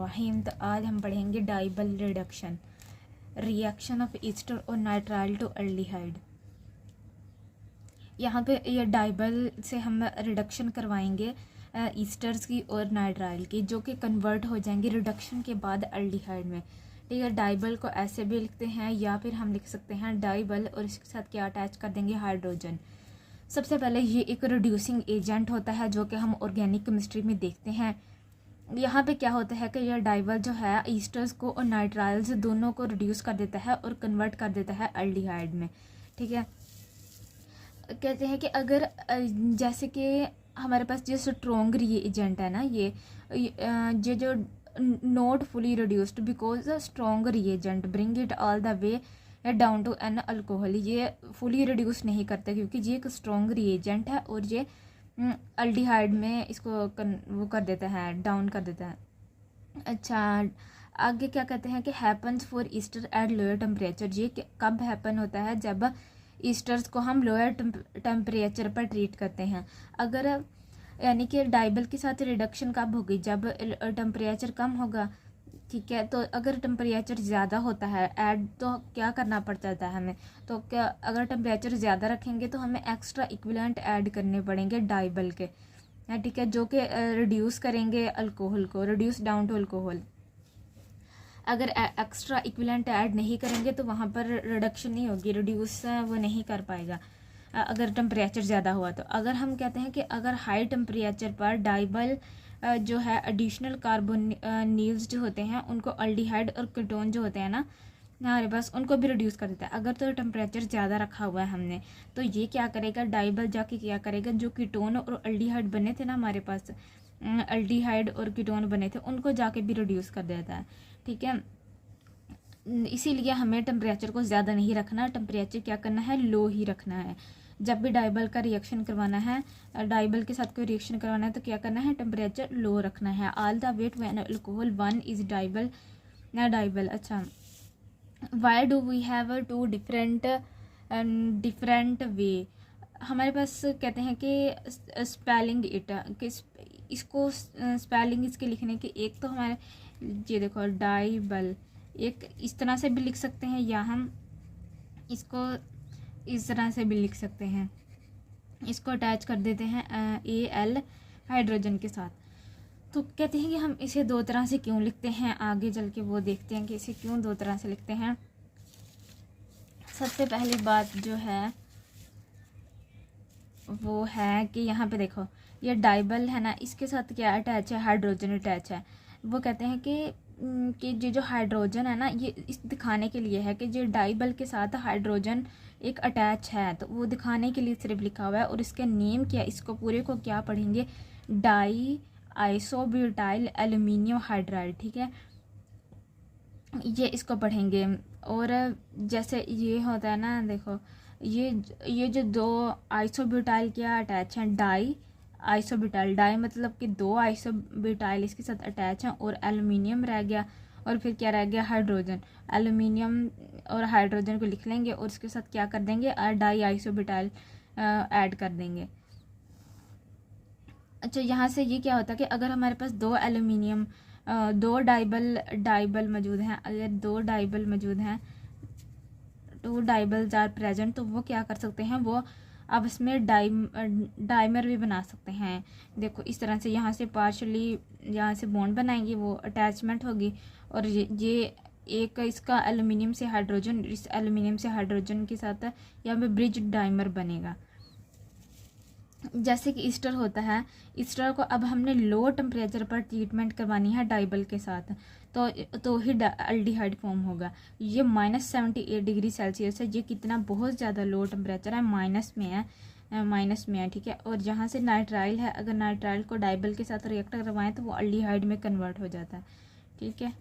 बिस्मिल्लाहिर्रहमानिर्रहीम। तो आज हम पढ़ेंगे डाइबल रिडक्शन, रिएक्शन ऑफ ईस्टर और नाइट्राइल टू एल्डिहाइड। यहाँ पे ये डाइबल से हम रिडक्शन करवाएंगे ईस्टर्स की और नाइट्राइल की, जो कि कन्वर्ट हो जाएंगे रिडक्शन के बाद एल्डिहाइड में। ठीक है, डाइबल को ऐसे भी लिखते हैं या फिर हम लिख सकते हैं डाइबल और इसके साथ क्या अटैच कर देंगे, हाइड्रोजन। सबसे पहले ये एक रिड्यूसिंग एजेंट होता है जो कि हम ऑर्गेनिक केमिस्ट्री में देखते हैं। यहाँ पे क्या होता है कि यह डाइबल जो है ईस्टर्स को और नाइट्राइल्स दोनों को रिड्यूस कर देता है और कन्वर्ट कर देता है एल्डिहाइड में। ठीक है, कहते हैं कि अगर जैसे कि हमारे पास जो स्ट्रॉन्ग रिएजेंट है ना, ये जो not fully reduced because strong reagent bring it all the way down to an alcohol, ये फुली रिड्यूस नहीं करता क्योंकि ये एक स्ट्रॉन्ग रिएजेंट है और ये एल्डिहाइड में इसको वो कर देता है, डाउन कर देता है। अच्छा, आगे क्या कहते हैं कि happens for Easter at lower temperature. ये कब हैपन होता है, जब ईस्टर्स को हम लोअर टेम्परेचर पर ट्रीट करते हैं। अगर यानी कि डाइबल के साथ रिडक्शन कब होगी, जब टेम्परेचर कम होगा। ठीक है, तो अगर टेम्परेचर ज़्यादा होता है ऐड तो क्या करना पड़ जाता है हमें, तो क्या अगर टेम्परेचर ज़्यादा रखेंगे तो हमें एक्स्ट्रा इक्विवेलेंट ऐड करने पड़ेंगे डाइबल के। ठीक है, जो कि रिड्यूस करेंगे अल्कोहल को, रिड्यूस डाउन टू अल्कोहल। अगर एक्स्ट्रा इक्विवेलेंट ऐड नहीं करेंगे तो वहाँ पर रिडक्शन नहीं होगी, रिड्यूस वो नहीं कर पाएगा अगर टेम्परेचर ज़्यादा हुआ तो। अगर हम कहते हैं कि अगर हाई टेम्परेचर पर डाइबल जो है एडिशनल कार्बोनिल्स जो होते हैं उनको अल्डिहाइड और कीटोन जो होते हैं ना हमारे पास, उनको भी रिड्यूस कर देता है। अगर तो टेम्परेचर ज़्यादा रखा हुआ है हमने तो ये क्या करेगा, डाइबल जाके क्या करेगा, जो कीटोन और अल्डिहाइड बने थे ना हमारे पास, अल्डिहाइड और कीटोन बने थे, उनको जाके भी रिड्यूस कर देता है। ठीक है, इसीलिए हमें टेम्परेचर को ज़्यादा नहीं रखना, टेम्परेचर क्या करना है, लो ही रखना है। जब भी डाइबल का रिएक्शन करवाना है, डाइबल के साथ कोई रिएक्शन करवाना है तो क्या करना है, टेम्परेचर लो रखना है। All the weight when alcohol one is dibble ना डाइबल। अच्छा, why do we have two different way. हमारे पास कहते हैं कि स्पेलिंग इट, कि इसको स्पेलिंग इसके लिखने के, एक तो हमारे ये देखो डाइबल एक इस तरह से भी लिख सकते हैं या हम इसको इस तरह से भी लिख सकते हैं। इसको अटैच कर देते हैं AL हाइड्रोजन के साथ। तो कहते हैं कि हम इसे दो तरह से क्यों लिखते हैं, आगे चल के वो देखते हैं कि इसे क्यों दो तरह से लिखते हैं। सबसे पहली बात जो है वो है कि यहाँ पे देखो ये डाइबल है ना, इसके साथ क्या अटैच है, हाइड्रोजन अटैच है। वो कहते हैं कि ये जो हाइड्रोजन है ना, ये इस दिखाने के लिए है कि जो डाइबल के साथ हाइड्रोजन एक अटैच है, तो वो दिखाने के लिए सिर्फ लिखा हुआ है। और इसके नेम क्या, इसको पूरे को क्या पढ़ेंगे, डाई आइसोब्यूटाइल एल्यूमिनियम हाइड्राइड। ठीक है, ये इसको पढ़ेंगे। और जैसे ये होता है ना, देखो ये जो दो आइसोब्यूटाइल क्या अटैच हैं, डाई आइसोब्यूटाइल, डाई मतलब कि दो आइसोब्यूटाइल इसके साथ अटैच हैं, और एल्यूमिनियम रह गया, और फिर क्या रह गया, हाइड्रोजन। एल्यूमिनियम और हाइड्रोजन को लिख लेंगे और इसके साथ क्या कर देंगे, डाई आइसोब्यूटाइल ऐड कर देंगे। अच्छा, यहाँ से ये क्या होता है कि अगर हमारे पास दो एल्यूमिनियम दो डाइबल मौजूद हैं, अगर दो डाइबल मौजूद हैं, टू डाइबल्स आर प्रेजेंट, तो वो क्या कर सकते हैं, वो अब इसमें डाइमर भी बना सकते हैं। देखो इस तरह से यहाँ से पार्शली यहाँ से बॉन्ड बनाएंगे, वो अटैचमेंट होगी, और ये एक इसका एल्यूमिनियम से हाइड्रोजन, इस एल्यूमिनियम से हाइड्रोजन के साथ यहाँ पे ब्रिज डाइमर बनेगा। जैसे कि ईस्टर होता है, ईस्टर को अब हमने लो टेम्परेचर पर ट्रीटमेंट करवानी है डाइबल के साथ, तो ही एल्डिहाइड फॉर्म होगा। ये -78 डिग्री सेल्सियस है, ये कितना बहुत ज़्यादा लो टेम्परेचर है, माइनस में है। ठीक है, और जहाँ से नाइट्राइल है, अगर नाइट्राइल को डाइबल के साथ रिएक्ट करवाएं तो वो एल्डिहाइड में कन्वर्ट हो जाता है। ठीक है,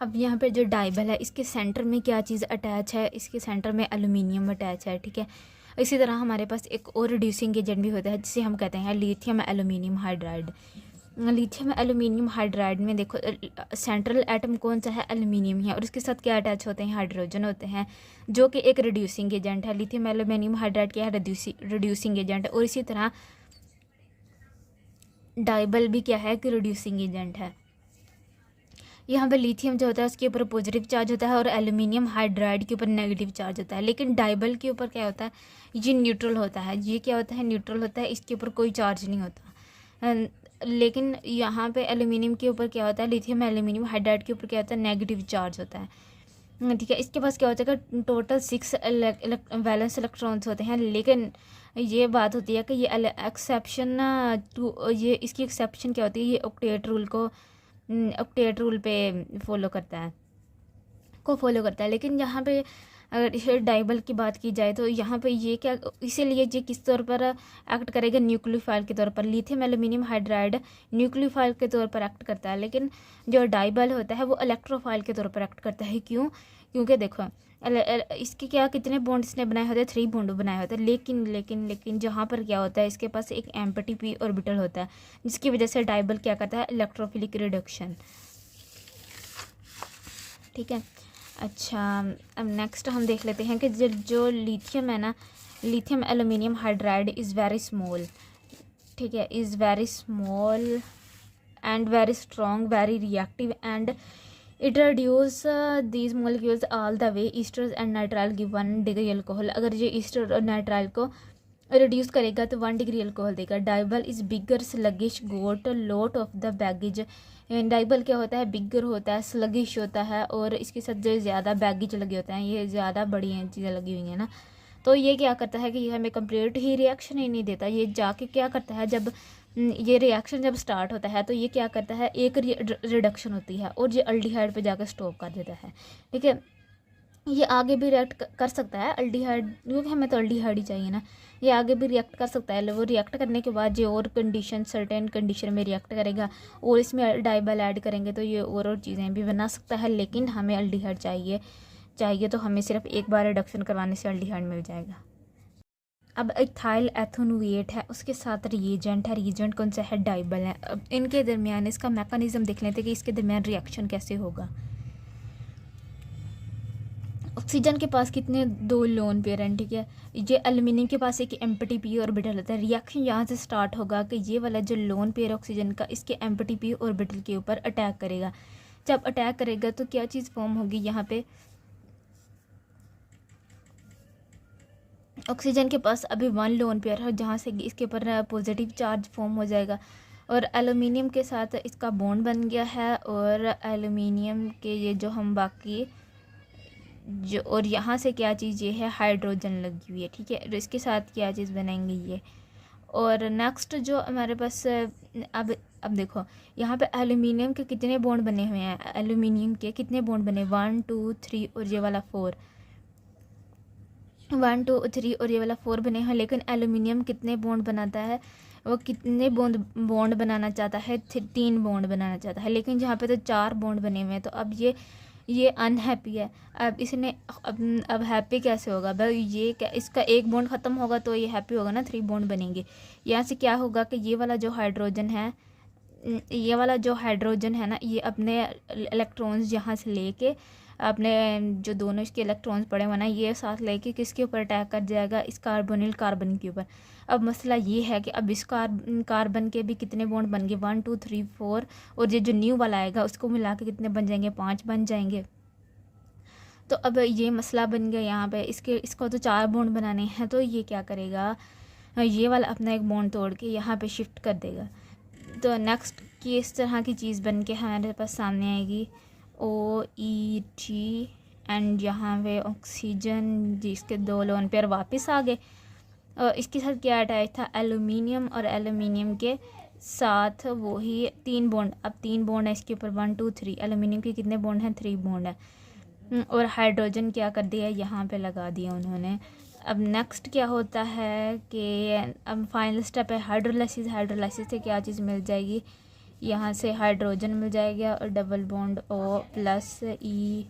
अब यहाँ पे जो डाइबल है इसके सेंटर में क्या चीज़ अटैच है, इसके सेंटर में एल्यूमिनियम अटैच है। ठीक है, इसी तरह हमारे पास एक और रिड्यूसिंग एजेंट भी होता है जिसे हम कहते हैं lithium aluminium hydride. Lithium aluminium hydride में देखो सेंट्रल एटम कौन सा है, एल्यूमिनियम है, और इसके साथ क्या अटैच होते हैं, हाइड्रोजन होते हैं, जो कि एक रिड्यूसिंग एजेंट है। लिथियम एल्यूमिनियम हाइड्राइड क्या है, रिड्यूसिंग एजेंट। और इसी तरह डाइबल भी क्या है कि रिड्यूसिंग एजेंट है। यहाँ पे लिथियम जो होता है उसके ऊपर पॉजिटिव चार्ज होता है और एल्यूमिनियम हाइड्राइड के ऊपर नेगेटिव चार्ज होता है, लेकिन डाइबल के ऊपर क्या होता है, ये न्यूट्रल होता है। ये क्या होता है, न्यूट्रल होता है, इसके ऊपर कोई चार्ज नहीं होता। लेकिन यहाँ पे एल्यूमिनियम के ऊपर क्या होता है, लिथियम एल्यूमिनियम हाइड्राइड के ऊपर क्या होता है, नेगेटिव चार्ज होता है। ठीक है, इसके पास क्या होता है, टोटल 6 वैलेंस इलेक्ट्रॉन्स होते हैं, लेकिन ये बात होती है कि ये एक्सेप्शन ये इसकी एक्सेप्शन क्या होती है, ये ऑक्टेट रूल पे फॉलो करता है। लेकिन यहाँ पे अगर इसे डाइबल की बात की जाए तो यहाँ पे ये क्या, इसीलिए ये किस तौर पर एक्ट करेगा, न्यूक्लियोफाइल के तौर पर। लिथियम एल्यूमिनियम हाइड्राइड न्यूक्लियोफाइल के तौर पर एक्ट करता है, लेकिन जो डाइबल होता है वो इलेक्ट्रोफाइल के तौर पर एक्ट करता है। क्यों? क्योंकि देखो इसके क्या कितने बॉन्ड इसने बनाए होते हैं, 3 बॉन्ड बनाए होते हैं, लेकिन जहाँ पर क्या होता है, इसके पास एक एम्प्टी पी ऑर्बिटल होता है, जिसकी वजह से डाइबल क्या करता है, इलेक्ट्रोफिलिक रिडक्शन। ठीक है, अच्छा अब नेक्स्ट हम देख लेते हैं कि जो लिथियम है ना, lithium aluminium hydride is very small. ठीक है, is very small and very strong, very reactive and it reduce these molecules all the way. Easter and nitrile give 1 degree alcohol. अगर ये ईस्टर और नाइट्राइल को reduce करेगा तो 1 degree alcohol देगा। Dibble is bigger sluggish got lot of the baggage. Dibble क्या होता है, बिगर होता है, स्लगिश होता है, और इसके साथ जो ज़्यादा बैगेज लगे होते हैं, ये ज़्यादा बड़ी चीज़ें लगी हुई हैं ना, तो ये क्या करता है कि ये हमें कंप्लीट ही रिएक्शन ही नहीं देता। ये जाके क्या करता है, जब ये रिएक्शन जब स्टार्ट होता है तो ये क्या करता है, एक रिडक्शन होती है और ये अल्डिहाइड पे जाकर स्टॉप कर देता है। ठीक है, ये आगे भी रिएक्ट कर सकता है अल्डिहाइड, क्योंकि हमें तो अल्डिहाइड ही चाहिए ना। ये आगे भी रिएक्ट कर सकता है, वो रिएक्ट करने के बाद ये और कंडीशन, सर्टेन कंडीशन में रिएक्ट करेगा और इसमें डाइबल ऐड करेंगे तो ये और चीज़ें भी बना सकता है, लेकिन हमें अल्डिहाइड चाहिए तो हमें सिर्फ एक बार रिडक्शन करवाने से अल्डिहाइड मिल जाएगा। अब इथाइल एथोनुएट है, उसके साथ रिएजेंट है, रिएजेंट कौन सा है, डाइबल है। अब इनके दरमियान इसका मैकेनिज्म देख लेते हैं कि इसके दरमियान रिएक्शन कैसे होगा। ऑक्सीजन के पास कितने 2 लोन पेयर हैं। ठीक है, ये एल्यूमिनियम के पास एक एम्प्टी पी ऑर्बिटल होता है। रिएक्शन यहाँ से स्टार्ट होगा कि ये वाला जो लोन पेयर ऑक्सीजन का इसके एम्प्टी पी ऑर्बिटल के ऊपर अटैक करेगा। जब अटैक करेगा तो क्या चीज़ फॉर्म होगी, यहाँ पे ऑक्सीजन के पास अभी 1 लोन पेयर है, जहाँ से इसके ऊपर पॉजिटिव चार्ज फॉर्म हो जाएगा और एल्यूमिनियम के साथ इसका बॉन्ड बन गया है, और एल्यूमिनियम के ये जो हम बाकी जो, और यहाँ से क्या चीज़ ये है, हाइड्रोजन लगी हुई है। ठीक है, इसके साथ क्या चीज़ बनाएंगे ये। और नेक्स्ट जो हमारे पास अब देखो यहाँ पे एल्यूमिनियम के कितने बॉन्ड बने हुए हैं, एल्यूमिनियम के कितने बॉन्ड बने, 1 2 3 और ये वाला 4, 1 2 3 और ये वाला 4 बने हैं। लेकिन एल्यूमिनियम कितने बॉन्ड बनाता है, वो कितने बॉन्ड बनाना चाहता है, 3 बॉन्ड बनाना चाहता है, लेकिन जहाँ पे तो 4 बॉन्ड बने हुए हैं। तो अब ये अनहैप्पी है। अब इसने अब हैप्पी कैसे होगा भाई, ये क्या, इसका एक बॉन्ड ख़त्म होगा तो ये हैप्पी होगा ना, 3 बॉन्ड बनेंगे। यहाँ से क्या होगा कि ये वाला जो हाइड्रोजन है ना, ये अपने इलेक्ट्रॉन्स यहाँ से लेके अपने जो दोनों इसके इलेक्ट्रॉन्स पड़े हुए ना, ये साथ लेके किसके ऊपर अटैक कर जाएगा, इस कार्बोनिल कार्बन के ऊपर। अब मसला ये है कि अब इस कार्बन के भी कितने बॉन्ड बन गए, 1 2 3 4, और ये जो न्यू वाला आएगा उसको मिला के कितने बन जाएंगे, 5 बन जाएंगे। तो अब ये मसला बन गया यहाँ पे, इसको तो 4 बॉन्ड बनाने हैं, तो ये क्या करेगा, ये वाला अपना एक बॉन्ड तोड़ के यहाँ पे शिफ्ट कर देगा। तो नेक्स्ट की इस तरह की चीज़ बन के हमारे पास सामने आएगी, OET, एंड यहाँ पे ऑक्सीजन जिसके 2 लोन पेयर वापस आ गए। इसके साथ क्या अटैच था, एल्यूमिनियम, और एल्यूमिनियम के साथ वही 3 बॉन्ड, अब 3 बॉन्ड है इसके ऊपर, 1 2 3। एल्यूमिनियम के कितने बॉन्ड हैं, 3 बॉन्ड है, और हाइड्रोजन क्या कर दिया, यहाँ पे लगा दिया उन्होंने। अब नेक्स्ट क्या होता है कि अब फाइनल स्टेप है हाइड्रोलाइसिस। हाइड्रोलाइसिस से क्या चीज़ मिल जाएगी, यहाँ से हाइड्रोजन मिल जाएगा और डबल बॉन्ड O+ETOH।